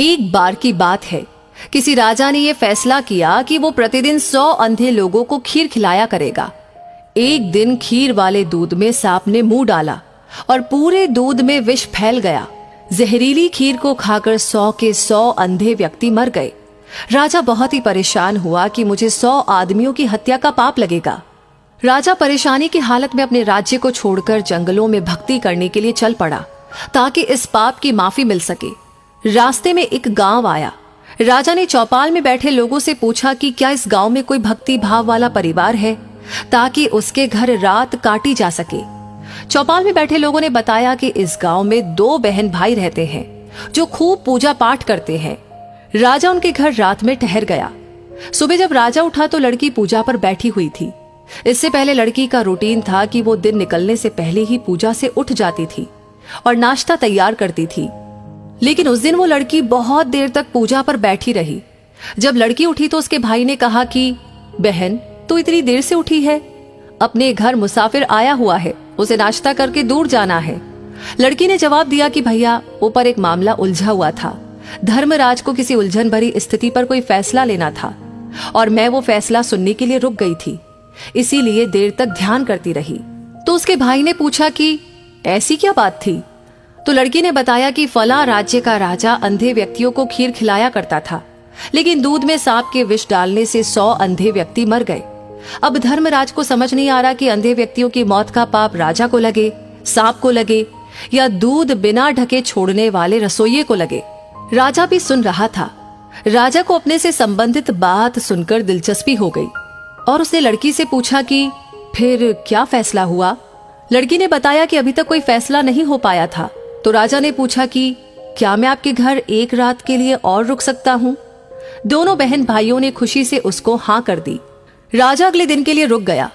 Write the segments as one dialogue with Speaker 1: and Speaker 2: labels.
Speaker 1: एक बार की बात है, किसी राजा ने यह फैसला किया कि वो प्रतिदिन 100 अंधे लोगों को खीर खिलाया करेगा। एक दिन खीर वाले दूध में सांप ने मुंह डाला और पूरे दूध में विष फैल गया। जहरीली खीर को खाकर 100 के 100 अंधे व्यक्ति मर गए। राजा बहुत ही परेशान हुआ कि मुझे 100 आदमियों की हत्या का पाप लगेगा। राजा परेशानी की हालत में अपने राज्य को छोड़कर जंगलों में भक्ति करने के लिए चल पड़ा ताकि इस पाप की माफी मिल सके। रास्ते में एक गांव आया। राजा ने चौपाल में बैठे लोगों से पूछा कि क्या इस गांव में कोई भक्ति भाव वाला परिवार है ताकि उसके घर रात काटी जा सके। चौपाल में बैठे लोगों ने बताया कि इस गांव में 2 बहन भाई रहते हैं जो खूब पूजा पाठ करते हैं। राजा उनके घर रात में ठहर गया। सुबह जब राजा उठा तो लड़की पूजा पर बैठी हुई थी। इससे पहले लड़की का रूटीन था कि वो दिन निकलने से पहले ही पूजा से उठ जाती थी और नाश्ता तैयार करती थी। लेकिन उस दिन वो लड़की बहुत देर तक पूजा पर बैठी रही। जब लड़की उठी तो उसके भाई ने कहा कि बहन, तू इतनी देर से उठी है? अपने घर मुसाफिर आया हुआ है, उसे नाश्ता करके दूर जाना है। लड़की ने जवाब दिया कि भैया, ऊपर एक मामला उलझा हुआ था। धर्मराज को किसी उलझन भरी स्थिति पर कोई फैसला लेना था और मैं वो फैसला सुनने के लिए रुक गई थी, इसीलिए देर तक ध्यान करती रही। तो उसके भाई ने पूछा कि ऐसी क्या बात थी? तो लड़की ने बताया कि फला राज्य का राजा अंधे व्यक्तियों को खीर खिलाया करता था, लेकिन दूध में सांप के विष डालने से 100 अंधे व्यक्ति मर गए। अब धर्मराज को समझ नहीं आ रहा कि अंधे व्यक्तियों की मौत का पाप राजा को लगे, सांप को लगे या दूध बिना ढके छोड़ने वाले रसोइये को लगे। राजा भी सुन रहा था। राजा को अपने से संबंधित बात सुनकर दिलचस्पी हो गई और उसने लड़की से पूछा कि फिर क्या फैसला हुआ। लड़की ने बताया कि अभी तक कोई फैसला नहीं हो पाया था। तो राजा ने पूछा कि क्या मैं आपके घर एक रात के लिए और रुक सकता हूँ? दोनों बहन भाइयों ने खुशी से उसको हाँ कर दी। राजा अगले दिन के लिए रुक गया,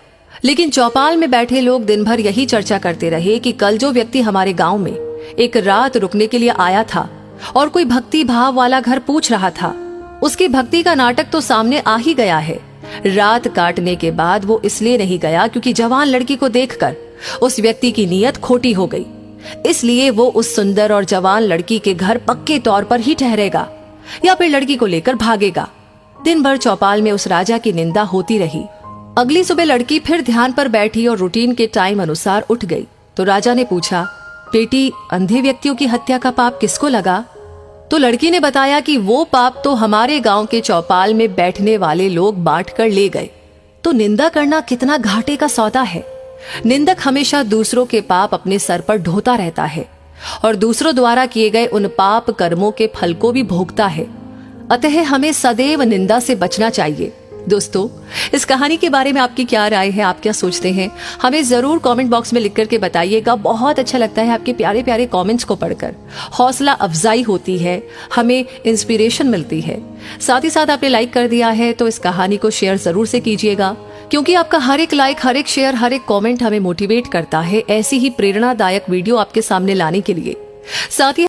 Speaker 1: लेकिन चौपाल में बैठे लोग दिन भर यही चर्चा करते रहे कि कल जो व्यक्ति हमारे गांव में एक रात रुकने के लिए आया था और कोई भक्ति भाव वाला घर पूछ रहा था, उसकी भक्ति का नाटक तो सामने आ ही गया है। रात काटने के बाद वो इसलिए नहीं गया क्योंकि जवान लड़की को देखकर उस व्यक्ति की नीयत खोटी हो गई, इसलिए वो उस सुंदर और जवान लड़की के घर पक्के तौर पर ही ठहरेगा या फिर लड़की को लेकर भागेगा। दिन भर चौपाल में उस राजा की निंदा होती रही। अगली सुबह लड़की फिर ध्यान पर बैठी और रूटीन के टाइम अनुसार उठ गई। तो राजा ने पूछा, बेटी, अंधे व्यक्तियों की हत्या का पाप किसको लगा? तो लड़की ने बताया कि वो पाप तो हमारे गांव के चौपाल में बैठने वाले लोग बांट कर ले गए। तो निंदा करना कितना घाटे का सौदा है। निंदक हमेशा दूसरों के पाप अपने सर पर ढोता रहता है और दूसरों द्वारा किए गए उन पाप कर्मों के फल को भी भोगता है। अतः हमें सदैव निंदा से बचना चाहिए। दोस्तों, इस कहानी के बारे में आपकी क्या राय है? आप क्या सोचते हैं? हमें जरूर कमेंट बॉक्स में लिख करके बताइएगा। बहुत अच्छा लगता है आपके प्यारे प्यारे कमेंट्स को पढ़कर। हौसला अफजाई होती है, हमें इंस्पिरेशन मिलती है। साथ ही साथ आपने लाइक कर दिया है तो इस कहानी को शेयर जरूर से कीजिएगा, क्योंकि आपका हर एक लाइक, हर एक शेयर, हर एक कमेंट हमें मोटिवेट करता है ऐसी ही प्रेरणादायक वीडियो आपके सामने लाने के लिए। साथ ही